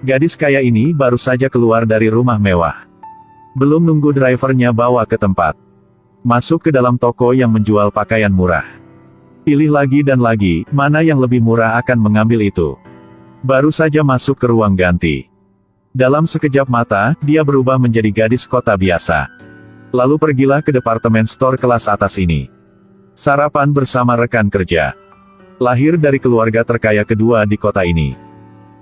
Gadis kaya ini baru saja keluar dari rumah mewah. Belum nunggu drivernya bawa ke tempat. Masuk ke dalam toko yang menjual pakaian murah. Pilih lagi dan lagi, mana yang lebih murah akan mengambil itu. Baru saja masuk ke ruang ganti. Dalam sekejap mata, dia berubah menjadi gadis kota biasa. Lalu pergilah ke departemen store kelas atas ini. Sarapan bersama rekan kerja. Lahir dari keluarga terkaya kedua di kota ini.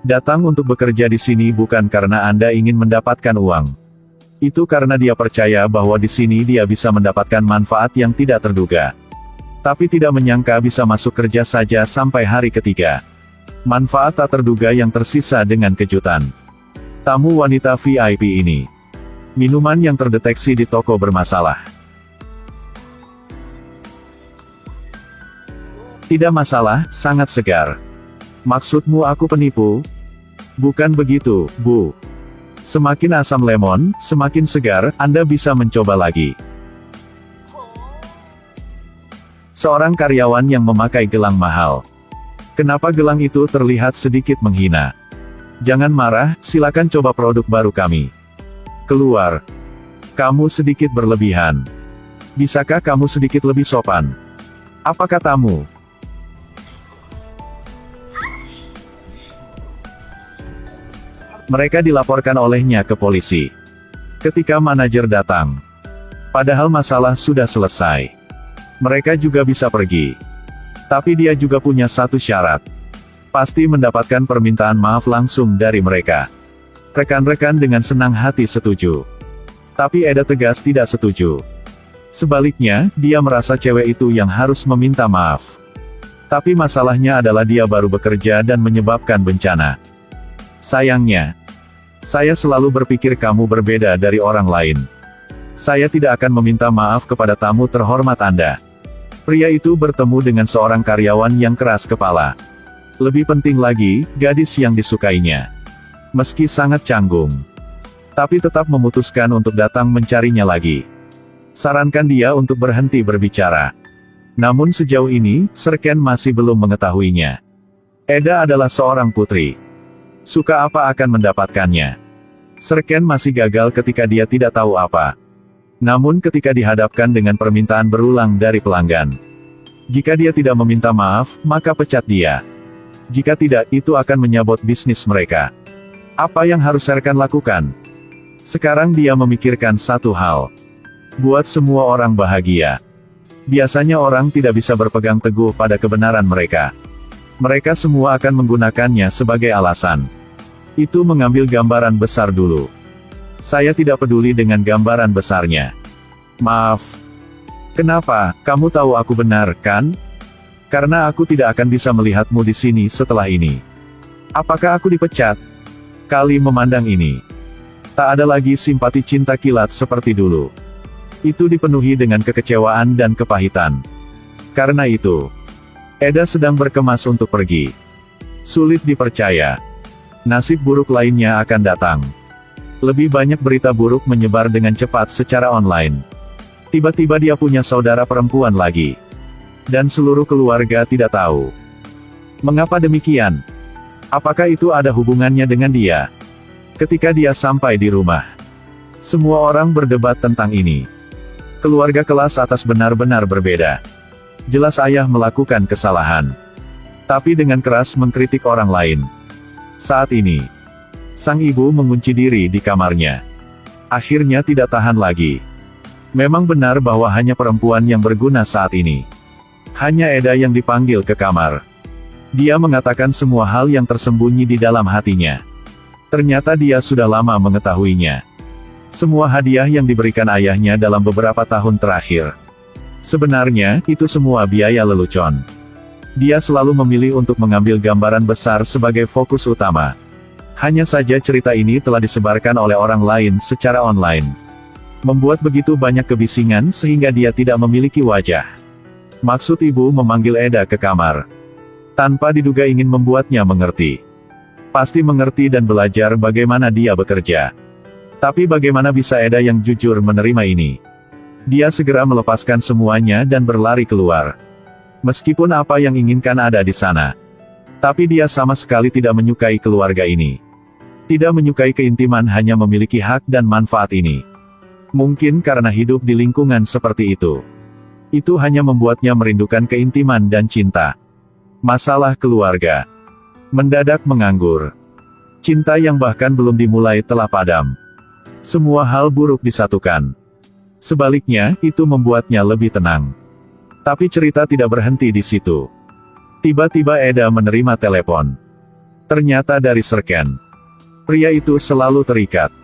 Datang untuk bekerja di sini bukan karena Anda ingin mendapatkan uang. Itu karena dia percaya bahwa di sini dia bisa mendapatkan manfaat yang tidak terduga. Tapi tidak menyangka bisa masuk kerja saja sampai hari ketiga. Manfaat tak terduga yang tersisa dengan kejutan. Tamu wanita VIP ini. Minuman yang terdeteksi di toko bermasalah. Tidak masalah, sangat segar. Maksudmu aku penipu? Bukan begitu, Bu. Semakin asam lemon, semakin segar, Anda bisa mencoba lagi. Seorang karyawan yang memakai gelang mahal. Kenapa gelang itu terlihat sedikit menghina? Jangan marah, silakan coba produk baru kami. Keluar. Kamu sedikit berlebihan. Bisakah kamu sedikit lebih sopan? Apa katamu? Mereka dilaporkan olehnya ke polisi. Ketika manajer datang. Padahal masalah sudah selesai. Mereka juga bisa pergi. Tapi dia juga punya satu syarat. Pasti mendapatkan permintaan maaf langsung dari mereka. Rekan-rekan dengan senang hati setuju. Tapi Eda tegas tidak setuju. Sebaliknya, dia merasa cewek itu yang harus meminta maaf. Tapi masalahnya adalah dia baru bekerja dan menyebabkan bencana. Sayangnya, saya selalu berpikir kamu berbeda dari orang lain. Saya tidak akan meminta maaf kepada tamu terhormat Anda. Pria itu bertemu dengan seorang karyawan yang keras kepala. Lebih penting lagi, gadis yang disukainya. Meski sangat canggung, tapi tetap memutuskan untuk datang mencarinya lagi. Sarankan dia untuk berhenti berbicara. Namun sejauh ini, Sir Ken masih belum mengetahuinya. Eda adalah seorang putri. Suka apa akan mendapatkannya. Sir Ken masih gagal ketika dia tidak tahu apa. Namun ketika dihadapkan dengan permintaan berulang dari pelanggan. Jika dia tidak meminta maaf, maka pecat dia. Jika tidak, itu akan menyabot bisnis mereka. Apa yang harus Sir Ken lakukan? Sekarang dia memikirkan satu hal. Buat semua orang bahagia. Biasanya orang tidak bisa berpegang teguh pada kebenaran mereka. Mereka semua akan menggunakannya sebagai alasan. Itu mengambil gambaran besar dulu. Saya tidak peduli dengan gambaran besarnya. Maaf. Kenapa, kamu tahu aku benar, kan? Karena aku tidak akan bisa melihatmu di sini setelah ini. Apakah aku dipecat? Kali memandang ini. Tak ada lagi simpati cinta kilat seperti dulu. Itu dipenuhi dengan kekecewaan dan kepahitan. Karena itu, Eda sedang berkemas untuk pergi. Sulit dipercaya. Nasib buruk lainnya akan datang. Lebih banyak berita buruk menyebar dengan cepat secara online. Tiba-tiba dia punya saudara perempuan lagi. Dan seluruh keluarga tidak tahu. Mengapa demikian? Apakah itu ada hubungannya dengan dia? Ketika dia sampai di rumah, semua orang berdebat tentang ini. Keluarga kelas atas benar-benar berbeda. Jelas ayah melakukan kesalahan. Tapi dengan keras mengkritik orang lain. Saat ini, sang ibu mengunci diri di kamarnya. Akhirnya tidak tahan lagi. Memang benar bahwa hanya perempuan yang berguna saat ini. Hanya Eda yang dipanggil ke kamar. Dia mengatakan semua hal yang tersembunyi di dalam hatinya. Ternyata dia sudah lama mengetahuinya. Semua hadiah yang diberikan ayahnya dalam beberapa tahun terakhir. Sebenarnya, itu semua biaya lelucon. Dia selalu memilih untuk mengambil gambaran besar sebagai fokus utama. Hanya saja cerita ini telah disebarkan oleh orang lain secara online. Membuat begitu banyak kebisingan sehingga dia tidak memiliki wajah. Maksud ibu memanggil Eda ke kamar. Tanpa diduga ingin membuatnya mengerti. Pasti mengerti dan belajar bagaimana dia bekerja. Tapi bagaimana bisa Eda yang jujur menerima ini? Dia segera melepaskan semuanya dan berlari keluar. Meskipun apa yang inginkan ada di sana. Tapi dia sama sekali tidak menyukai keluarga ini. Tidak menyukai keintiman hanya memiliki hak dan manfaat ini. Mungkin karena hidup di lingkungan seperti itu. Itu hanya membuatnya merindukan keintiman dan cinta. Masalah keluarga. Mendadak menganggur. Cinta yang bahkan belum dimulai telah padam. Semua hal buruk disatukan. Sebaliknya, itu membuatnya lebih tenang. Tapi cerita tidak berhenti di situ. Tiba-tiba Eda menerima telepon. Ternyata dari Serken. Pria itu selalu terikat.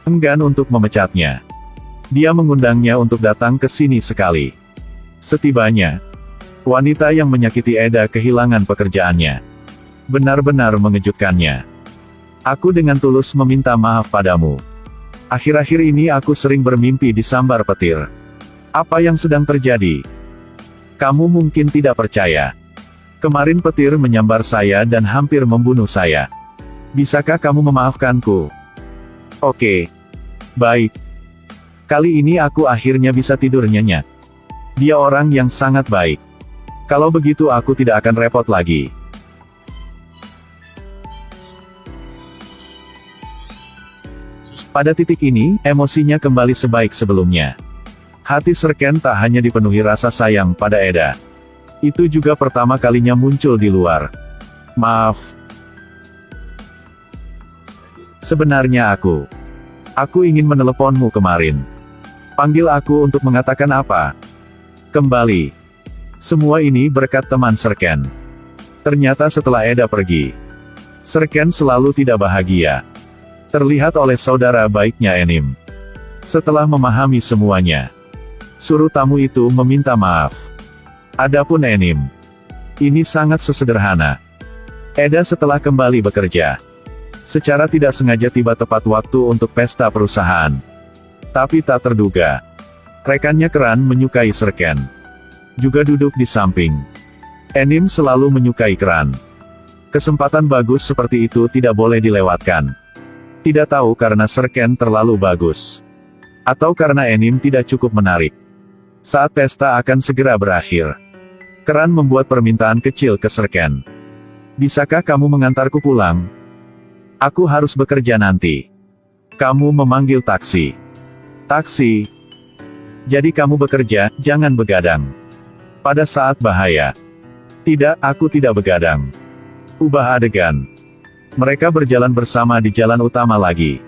Enggan untuk memecatnya. Dia mengundangnya untuk datang ke sini sekali. Setibanya, wanita yang menyakiti Eda kehilangan pekerjaannya. Benar-benar mengejutkannya. Aku dengan tulus meminta maaf padamu. Akhir-akhir ini aku sering bermimpi disambar petir. Apa yang sedang terjadi? Kamu mungkin tidak percaya. Kemarin petir menyambar saya dan hampir membunuh saya. Bisakah kamu memaafkanku? Oke. Baik. Kali ini aku akhirnya bisa tidur nyenyak. Dia orang yang sangat baik. Kalau begitu aku tidak akan repot lagi. Pada titik ini, emosinya kembali sebaik sebelumnya. Hati Serken tak hanya dipenuhi rasa sayang pada Eda. Itu juga pertama kalinya muncul di luar. Maaf. Sebenarnya aku ingin meneleponmu kemarin. Panggil aku untuk mengatakan apa? Kembali. Semua ini berkat teman Serken. Ternyata setelah Eda pergi, Serken selalu tidak bahagia. Terlihat oleh saudara baiknya Enim. Setelah memahami semuanya, suruh tamu itu meminta maaf. Adapun Enim, ini sangat sesederhana. Eda setelah kembali bekerja, secara tidak sengaja tiba tepat waktu untuk pesta perusahaan. Tapi tak terduga, rekannya Keran menyukai Serken. Juga duduk di samping. Enim selalu menyukai Keran. Kesempatan bagus seperti itu tidak boleh dilewatkan. Tidak tahu karena Serken terlalu bagus, atau karena Enim tidak cukup menarik. Saat pesta akan segera berakhir, Keran membuat permintaan kecil ke Serken. Bisakah kamu mengantarku pulang? Aku harus bekerja nanti. Kamu memanggil taksi. Taksi. Jadi kamu bekerja, jangan begadang. Pada saat bahaya. Tidak, aku tidak begadang. Ubah adegan. Mereka berjalan bersama di jalan utama lagi.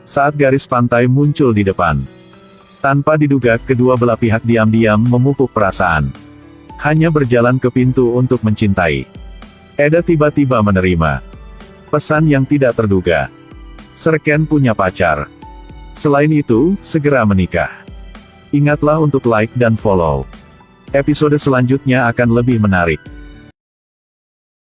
Saat garis pantai muncul di depan. Tanpa diduga, kedua belah pihak diam-diam memupuk perasaan. Hanya berjalan ke pintu untuk mencintai. Eda tiba-tiba menerima pesan yang tidak terduga. Serken punya pacar. Selain itu, segera menikah. Ingatlah untuk like dan follow. Episode selanjutnya akan lebih menarik.